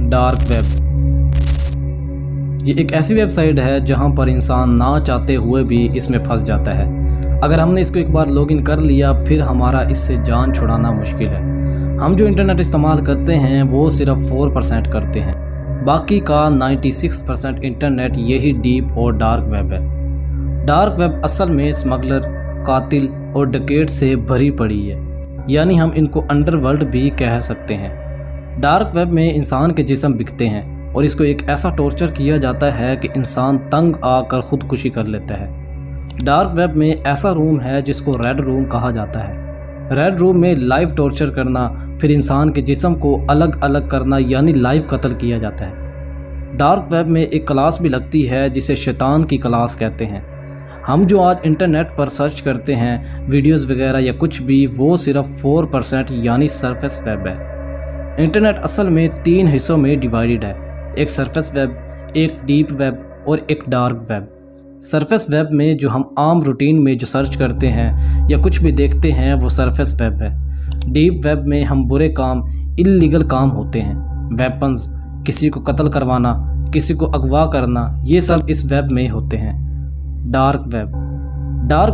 Dark web. ये एक ऐसी वेबसाइट है जहां पर इंसान ना चाहते हुए भी इसमें फंस जाता है। अगर हमने इसको एक बार लॉगिन कर लिया फिर हमारा इससे जान छुड़ाना मुश्किल है। हम जो इंटरनेट इस्तेमाल करते हैं वो सिर्फ 4% करते हैं, बाकी का 96% इंटरनेट यही डीप और डार्क वेब है। डार्क वेब असल में स्मगलर, कातिल और डकैत से भरी पड़ी है, यानी हम इनको अंडरवर्ल्ड भी कह सकते हैं। डार्क वेब में इंसान के जिस्म बिकते हैं और इसको एक ऐसा टॉर्चर किया जाता है कि इंसान तंग आकर खुदकुशी कर लेता है। डार्क वेब में ऐसा रूम है जिसको रेड रूम कहा जाता है। रेड रूम में लाइव टॉर्चर करना, फिर इंसान के जिस्म को अलग अलग करना यानी लाइव कत्ल किया जाता है। डार्क वेब में एक क्लास भी लगती है जिसे शैतान की क्लास कहते हैं। हम जो आज इंटरनेट पर सर्च करते हैं वीडियोस वगैरह या कुछ भी, वो सिर्फ 4% यानी सरफेस वेब है। इंटरनेट असल में 3 हिस्सों में डिवाइडेड है, एक सरफेस वेब, एक डीप वेब और एक डार्क वेब। सरफेस वेब में जो हम आम रूटीन में जो सर्च करते हैं या कुछ भी देखते हैं वो सरफेस वेब है। डीप वेब में हम बुरे काम, इल्लीगल काम होते हैं, वेपन्स, किसी को कत्ल करवाना, किसी को अगवा करना, ये सब इस वेब में होते हैं। डार्क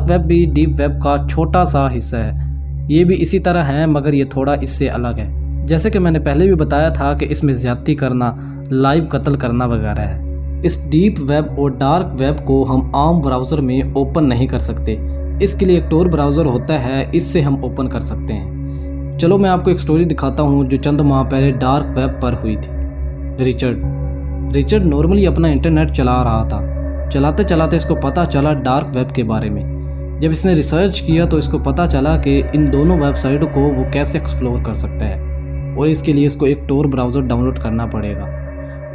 वेब भी डीप वेब का छोटा सा हिस्सा है। ये भी इसी तरह है मगर ये थोड़ा इससे अलग है। जैसे कि मैंने पहले भी बताया था कि इसमें ज़्यादती करना, लाइव कत्ल करना वगैरह है। इस डीप वेब और डार्क वेब को हम आम ब्राउज़र में ओपन नहीं कर सकते, इसके लिए एक टोर ब्राउज़र होता है, इससे हम ओपन कर सकते हैं। चलो मैं आपको एक स्टोरी दिखाता हूँ जो चंद माह पहले डार्क वेब पर हुई थी। रिचर्ड नॉर्मली अपना इंटरनेट चला रहा था। चलाते चलाते इसको पता चला डार्क वेब के बारे में। जब इसने रिसर्च किया तो इसको पता चला कि इन दोनों वेबसाइटों को वो कैसे एक्सप्लोर कर सकता है और इसके लिए इसको एक टोर ब्राउज़र डाउनलोड करना पड़ेगा।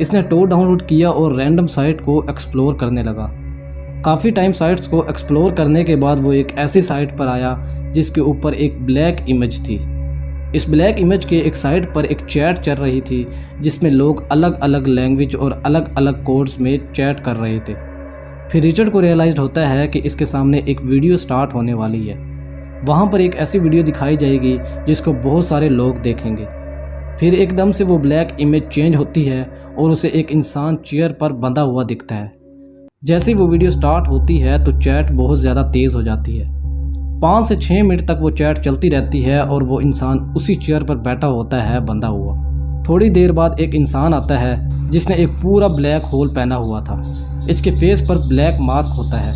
इसने टोर डाउनलोड किया और रैंडम साइट को एक्सप्लोर करने लगा। काफ़ी टाइम साइट्स को एक्सप्लोर करने के बाद वो एक ऐसी साइट पर आया जिसके ऊपर एक ब्लैक इमेज थी। इस ब्लैक इमेज के एक साइड पर एक चैट चल रही थी जिसमें लोग अलग अलग लैंग्वेज और अलग अलग कोड्स में चैट कर रहे थे। फिर रिचर्ड को रियलाइज होता है कि इसके सामने एक वीडियो स्टार्ट होने वाली है। वहाँ पर एक ऐसी वीडियो दिखाई जाएगी जिसको बहुत सारे लोग देखेंगे। फिर एकदम से वो ब्लैक इमेज चेंज होती है और उसे एक इंसान चेयर पर बंधा हुआ दिखता है। जैसे ही वो वीडियो स्टार्ट होती है तो चैट बहुत ज़्यादा तेज़ हो जाती है। 5 से 6 मिनट तक वो चैट चलती रहती है और वो इंसान उसी चेयर पर बैठा होता है बंधा हुआ। थोड़ी देर बाद एक इंसान आता है जिसने एक पूरा ब्लैक होल पहना हुआ था। इसके फेस पर ब्लैक मास्क होता है।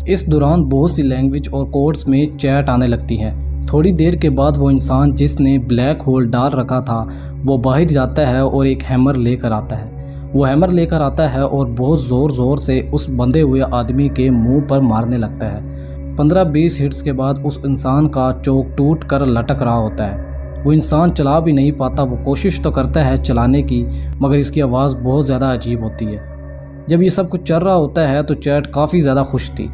इस दौरान बहुत सी लैंग्वेज और कोड्स में चैट आने लगती है। थोड़ी देर के बाद वो इंसान जिसने ब्लैक होल डाल रखा था वो बाहर जाता है और एक हैमर लेकर आता है। वो हैमर लेकर आता है और बहुत ज़ोर से उस बंधे हुए आदमी के मुंह पर मारने लगता है। 15-20 हिट्स के बाद उस इंसान का चोक टूट कर लटक रहा होता है। वो इंसान चला भी नहीं पाता। वो कोशिश तो करता है चलाने की मगर इसकी आवाज़ बहुत ज़्यादा अजीब होती है। जब ये सब कुछ चल रहा होता है तो चैट काफ़ी ज़्यादा खुश थी।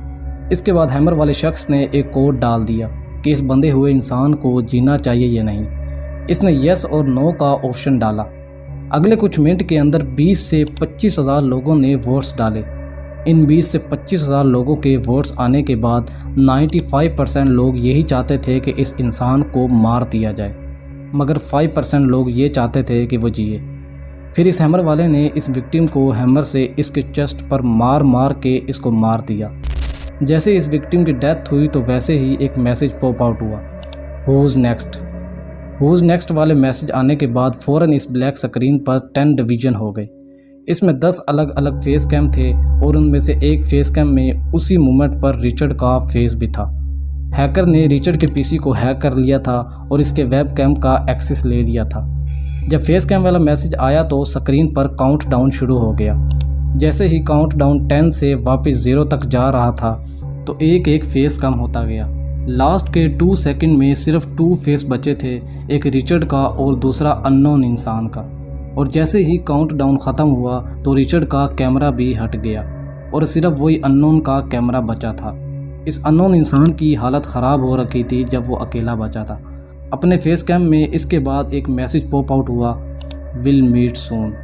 इसके बाद हैमर वाले शख्स ने एक कोड डाल दिया कि इस बंधे हुए इंसान को जीना चाहिए या नहीं। इसने येस और नो का ऑप्शन डाला। अगले कुछ मिनट के अंदर 20 से 25 हज़ार लोगों ने वोट्स डाले। इन 20 से 25 हज़ार लोगों के वोट्स आने के बाद 95% लोग यही चाहते थे कि इस इंसान को मार दिया जाए, मगर 5% लोग ये चाहते थे कि वो जिए। फिर इस हैमर वाले ने इस विक्टिम को हैमर से इसके चेस्ट पर मार के इसको मार दिया। जैसे इस विक्टिम की डेथ हुई तो वैसे ही एक मैसेज पॉप आउट हुआ, हुज़ नेक्स्ट वाले मैसेज आने के बाद फ़ौरन इस ब्लैक स्क्रीन पर 10 डिवीज़न हो गए। इसमें 10 अलग अलग फेस कैम थे और उनमें से एक फेस कैम में उसी मोमेंट पर रिचर्ड का फेस भी था। हैकर ने रिचर्ड के पीसी को हैक कर लिया था और इसके वेब कैम का एक्सेस ले लिया था। जब फेस कैम वाला मैसेज आया तो स्क्रीन पर काउंट डाउन शुरू हो गया। जैसे ही काउंट डाउन 10 से वापस 0 तक जा रहा था तो एक एक फेस कम होता गया। लास्ट के 2 सेकंड में सिर्फ 2 फेस बचे थे, एक रिचर्ड का और दूसरा अननोन इंसान का। और जैसे ही काउंट डाउन ख़त्म हुआ तो रिचर्ड का कैमरा भी हट गया और सिर्फ वही अननोन का कैमरा बचा था। इस अननोन इंसान की हालत ख़राब हो रखी थी जब वो अकेला बचा था। अपने फेस कैम में इसके बाद एक मैसेज पॉप आउट हुआ, विल मीट सून।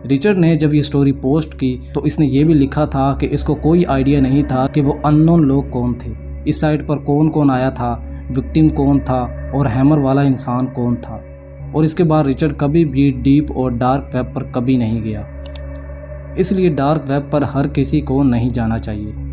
रिचर्ड ने जब ये स्टोरी पोस्ट की तो इसने ये भी लिखा था कि इसको कोई आइडिया नहीं था कि वो अननोन लोग कौन थे, इस साइट पर कौन कौन आया था, विक्टिम कौन था और हैमर वाला इंसान कौन था। और इसके बाद रिचर्ड कभी भी डीप और डार्क वेब पर कभी नहीं गया। इसलिए डार्क वेब पर हर किसी को नहीं जाना चाहिए।